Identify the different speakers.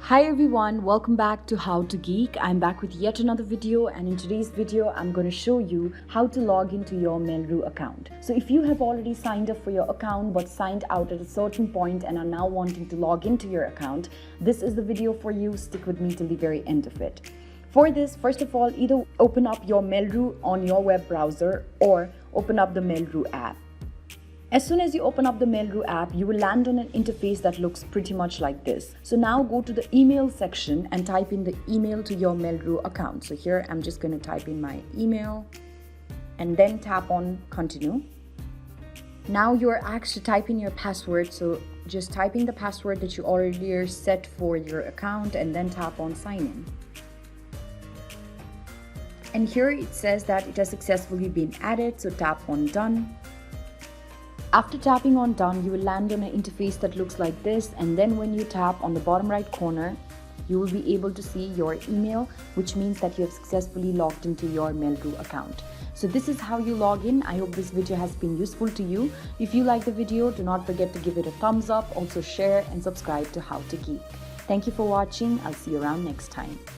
Speaker 1: Hi everyone, welcome back to How to Geek. I'm back with yet another video, and in today's video I'm going to show you how to log into your Mail.ru account. So if you have already signed up for your account but signed out at a certain point and are now wanting to log into your account, this is the video for you. Stick with me till the very end of it. For this, first of all, either open up your Mail.ru on your web browser or open up the Mail.ru app. As soon as you open up the Mail.ru app, you will land on an interface that looks pretty much like this. So now go to the email section and type in the email to your Mail.ru account. So here I'm just going to type in my email and then tap on continue. Now you're asked to type in your password. So just type in the password that you already set for your account and then tap on sign in. And here it says that it has successfully been added. So tap on done. After tapping on done, you will land on an interface that looks like this, and then when you tap on the bottom right corner, you will be able to see your email, which means that you have successfully logged into your Mail.ru account. So this is how you log in. I hope this video has been useful to you. If you like the video, do not forget to give it a thumbs up, also share and subscribe to How to Geek. Thank you for watching. I'll see you around next time.